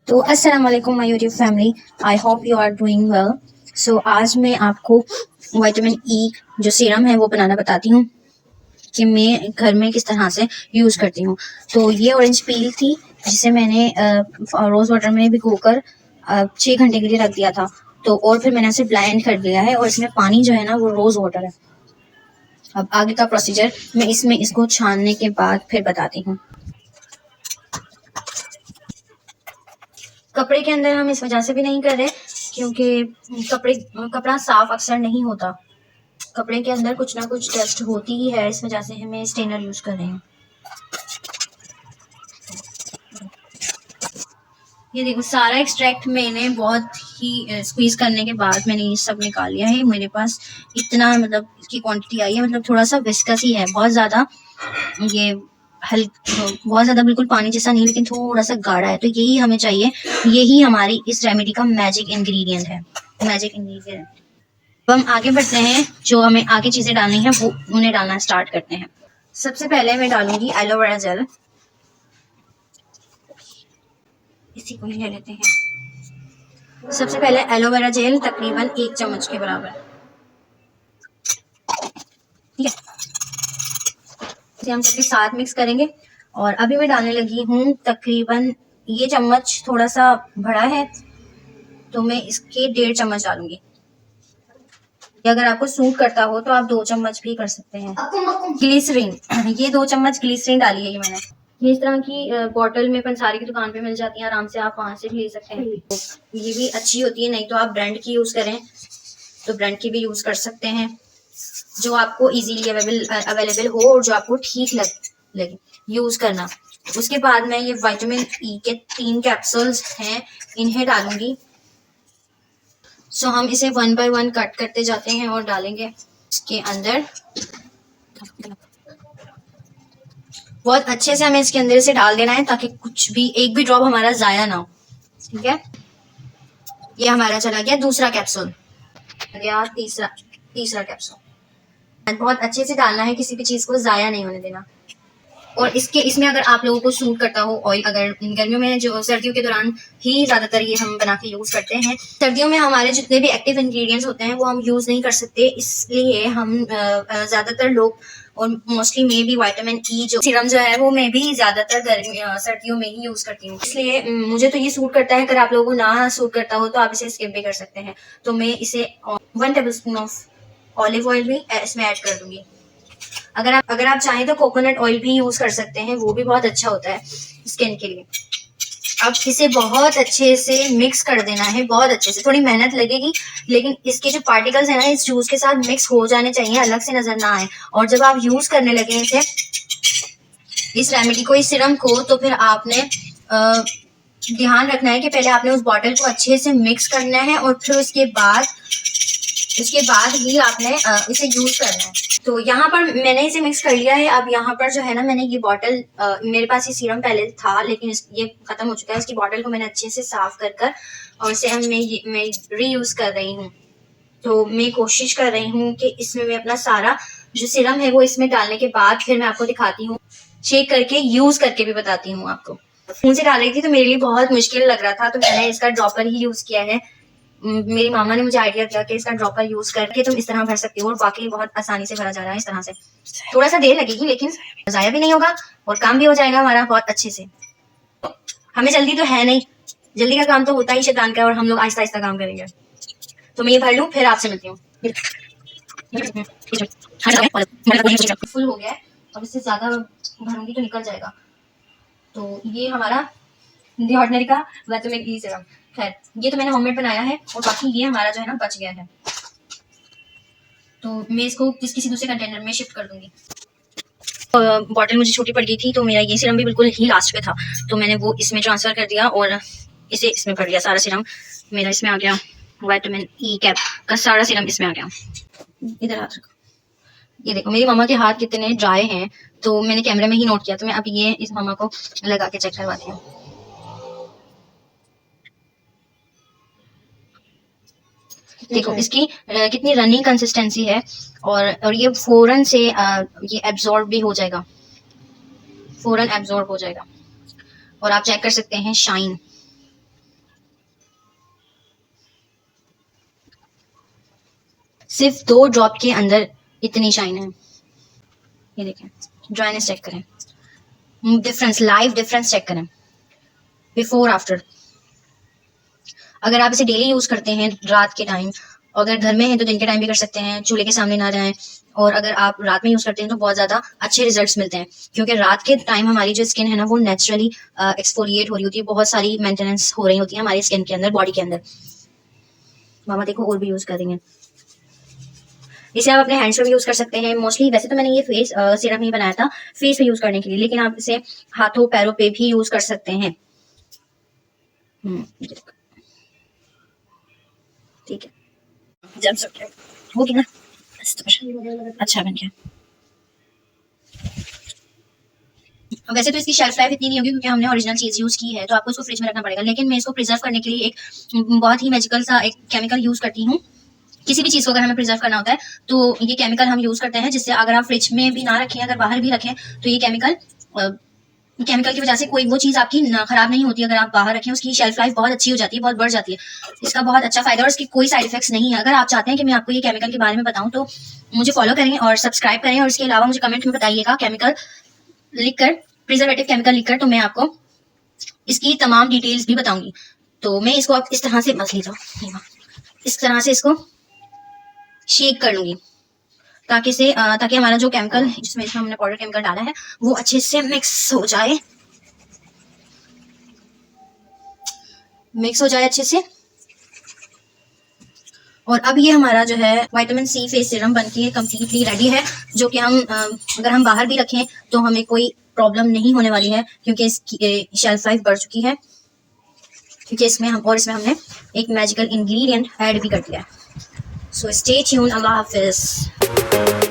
तो अस्सलाम वालेकुम my YouTube family, I hope you are doing well. So आज मैं आपको विटामिन ई जो सीरम है वो बनाना बताती हूँ कि मैं घर में किस तरह से यूज़ करती हूँ। तो ये ऑरेंज पील थी जिसे मैंने रोज़ वाटर में भिगोकर 6 घंटे के लिए रख दिया था। तो और फिर मैंने इसे ब्लेंड कर लिया है और इसमें पानी जो है ना वो रोज़ वाटर है। अब आगे का प्रोसीजर मैं इसमें इसको छानने के बाद फिर बताती हूँ। कपड़े के अंदर हम इस वजह से भी नहीं कर रहे क्योंकि कपड़ा साफ अक्सर नहीं होता। कपड़े के अंदर कुछ ना कुछ डस्ट होती ही है, इस वजह से हमें स्टेनर यूज कर रहे हैं। ये देखो सारा एक्सट्रैक्ट मैंने बहुत ही स्क्वीज करने के बाद मैंने ये सब निकाल लिया है। मेरे पास इतना मतलब इसकी क्वांटिटी आई है, मतलब थोड़ा सा विस्कस ही है, बहुत ज्यादा ये बहुत ज्यादा बिल्कुल पानी जैसा नहीं, लेकिन थोड़ा सा गाढ़ा है। तो यही हमें चाहिए, यही हमारी इस रेमेडी का मैजिक इंग्रेडिएंट है, मैजिक इंग्रेडिएंट। अब हम आगे बढ़ते हैं, जो हमें आगे चीजें डालनी है वो उन्हें डालना स्टार्ट करते हैं। सबसे पहले मैं डालूंगी एलोवेरा जेल, इसी को ही ले लेते हैं। सबसे पहले एलोवेरा जेल तकरीबन 1 चम्मच के बराबर, ठीक है। इसे हम सबके साथ मिक्स करेंगे। और अभी मैं डालने लगी हूँ तकरीबन, ये चम्मच थोड़ा सा बड़ा है तो मैं इसके 1.5 चम्मच डालूंगी। अगर आपको सूट करता हो तो आप 2 चम्मच भी कर सकते हैं। ग्लिसरीन, ये 2 चम्मच ग्लिसरीन डाली है ये मैंने। ये इस तरह की बॉटल में पंसारी की दुकान पे मिल जाती है, आराम से आप वहां से भी ले सकते हैं। ये भी अच्छी होती है, नहीं तो आप ब्रांड की यूज करें तो ब्रांड की भी यूज कर सकते हैं, जो आपको इजीली अवेलेबल हो और जो आपको ठीक लगे यूज करना। उसके बाद मैं ये विटामिन ई के 3 कैप्सूल्स हैं, इन्हें डालूंगी। सो हम इसे 1 बाय 1 कट करते जाते हैं और डालेंगे इसके अंदर। बहुत अच्छे से हमें इसके अंदर से डाल देना है ताकि कुछ भी एक भी ड्रॉप हमारा जाया ना हो, ठीक है। ये हमारा चला गया दूसरा कैप्सूल, गया तीसरा तीसरा कैप्सूल। बहुत अच्छे से डालना है, किसी भी चीज को जाया नहीं होने देना। और इसमें अगर आप लोगों को सूट करता हो ऑयल, अगर गर्मियों में, जो सर्दियों के दौरान ही ज्यादातर ये हम बना के यूज करते हैं, सर्दियों में हमारे जितने भी एक्टिव इंग्रेडिएंट्स होते हैं वो हम यूज नहीं कर सकते, इसलिए हम ज्यादातर लोग और मोस्टली मैं भी विटामिन ई जो सीरम जो है वो मैं भी ज्यादातर सर्दियों में ही यूज करती हूँ। इसलिए मुझे तो ये सूट करता है। अगर आप लोगों को ना सूट करता हो तो आप इसे स्किप भी कर सकते हैं। तो मैं इसे 1 table spoon of olive oil भी इसमें ऐड कर दूंगी। अगर आप चाहें तो कोकोनट ऑयल भी यूज कर सकते हैं, वो भी बहुत अच्छा होता है स्किन के लिए। अब इसे बहुत अच्छे से मिक्स कर देना है, बहुत अच्छे से, थोड़ी मेहनत लगेगी लेकिन इसके जो पार्टिकल्स है ना इस जूस के साथ मिक्स हो जाने चाहिए, अलग से नजर ना आए। और जब आप यूज करने लगे इसे, इस रेमेडी को, इस सिरम को, तो फिर आपने ध्यान रखना है कि पहले आपने उस बॉटल को अच्छे से मिक्स करना है और फिर उसके बाद ही आपने इसे यूज करना है। तो यहाँ पर मैंने इसे मिक्स कर लिया है। अब यहाँ पर जो है ना, मैंने ये बॉटल, मेरे पास ये सीरम पहले था लेकिन ये खत्म हो चुका है। इसकी बॉटल को मैंने अच्छे से साफ कर और इसे मैं रीयूज कर रही हूँ। तो मैं कोशिश कर रही हूँ कि इसमें मैं अपना सारा जो सीरम है वो इसमें डालने के बाद फिर मैं आपको दिखाती हूँ, शेक करके यूज करके भी बताती हूँ आपको। फोन से डाल रही थी तो मेरे लिए बहुत मुश्किल लग रहा था, तो मैंने इसका ड्रॉपर ही यूज किया है। मेरी मामा ने मुझे आइडिया दिया कि इसका ड्रॉपर यूज करके तुम इस तरह भर सकती हो, और वाकई बहुत आसानी से भरा जा रहा है इस तरह से। थोड़ा सा देर लगेगी लेकिन जाया भी नहीं होगा और काम भी हो जाएगा हमारा बहुत अच्छे से। हमें जल्दी तो है नहीं, जल्दी का काम तो होता ही शैतान का, और हम लोग आहिस्ता आहिस्ता काम करेंगे। तो मैं ये भर लूँ फिर आपसे मिलती हूँ। फुल हो गया है, अब इससे ज्यादा भरूंगी तो निकल जाएगा। तो ये हमारा दी ऑर्डिनरी का विटामिन ई सीरम, खैर ये तो मैंने होममेड बनाया है और बाकी ये हमारा जो है ना बच गया है। तो मैं इसको किसी दूसरे कंटेनर में शिफ्ट कर दूंगी। बॉटल मुझे छोटी पड़ गई थी तो मेरा ये सीरम भी बिल्कुल ही लास्ट पे था, तो मैंने वो इसमें ट्रांसफर कर दिया और इसे इसमें भर दिया। सारा सीरम मेरा इसमें आ गया, विटामिन ई कैप का सारा सीरम इसमें आ गया। इधर हाथ रखो, ये देखो मेरी मामा के हाथ कितने ड्राई हैं, तो मैंने कैमरे में ही नोट किया। तो मैं अब ये इस मामा को लगा के चेक करवाती हूँ। देखो इसकी कितनी रनिंग कंसिस्टेंसी है, और ये फौरन से ये एब्जॉर्ब भी हो जाएगा, फौरन एब्जॉर्ब हो जाएगा। और आप चेक कर सकते हैं शाइन, सिर्फ 2 ड्रॉप के अंदर इतनी शाइन है। ये देखें, ड्राइनेस चेक करें, डिफरेंस, लाइव डिफरेंस चेक करें बिफोर आफ्टर। अगर आप इसे डेली यूज करते हैं रात के टाइम, अगर घर में हैं तो दिन के टाइम भी कर सकते हैं, चूल्हे के सामने ना रहें, और अगर आप रात में यूज करते हैं तो बहुत ज्यादा अच्छे रिजल्ट्स मिलते हैं, क्योंकि रात के टाइम हमारी जो स्किन है ना वो नेचुरली एक्सफोलिएट हो रही होती है, बहुत सारी मेंटेनेंस हो रही होती है हमारी स्किन के अंदर, बॉडी के अंदर। मामा देखो और भी यूज कर रही हैं। इसे आप अपने हैंड्स पे भी यूज कर सकते हैं। मोस्टली वैसे तो मैंने ये फेस सीरम ही बनाया था फेस पे यूज करने के लिए, लेकिन आप इसे हाथों पैरों पे भी यूज कर सकते हैं। ठीक है, जब हो गया ना, अच्छा बन गया। वैसे तो इसकी शेल्फ लाइफ इतनी नहीं होगी क्योंकि हमने ओरिजिनल चीज यूज की है, तो आपको इसको फ्रिज में रखना पड़ेगा, लेकिन मैं इसको प्रिजर्व करने के लिए एक बहुत ही मैजिकल सा एक केमिकल यूज करती हूँ। किसी भी चीज को अगर हमें प्रिजर्व करना होता है तो ये केमिकल हम यूज करते हैं, जिससे अगर आप फ्रिज में भी ना रखें, अगर बाहर भी रखें, तो ये केमिकल की वजह से कोई वो चीज आपकी खराब नहीं होती। अगर आप बाहर रखें, उसकी शेल्फ लाइफ बहुत अच्छी हो जाती है, बहुत बढ़ जाती है। इसका बहुत अच्छा फायदा और इसकी कोई साइड इफेक्ट्स नहीं है। अगर आप चाहते हैं कि मैं आपको ये केमिकल के बारे में बताऊं तो मुझे फॉलो करें और सब्सक्राइब करें, और इसके अलावा मुझे कमेंट में बताइएगा केमिकल लिखकर, प्रिजर्वेटिव केमिकल लिखकर, तो मैं आपको इसकी तमाम डिटेल्स भी बताऊंगी। तो मैं इसको आप इस तरह से मस लीजिए, इस तरह से इसको शेक कर लूंगी ताकि हमारा जो केमिकल जिसमें हमने पाउडर केमिकल डाला है वो अच्छे से मिक्स हो जाए अच्छे से। और अब ये हमारा जो है विटामिन सी फेस सीरम बनके कंप्लीटली रेडी है, जो कि हम अगर हम बाहर भी रखें तो हमें कोई प्रॉब्लम नहीं होने वाली है, क्योंकि इसकी शेल्फ लाइफ बढ़ चुकी है, क्योंकि इसमें हमने एक मैजिकल इंग्रेडिएंट ऐड भी कर दिया है। सो स्टे ट्यून, अल्लाह हाफिज।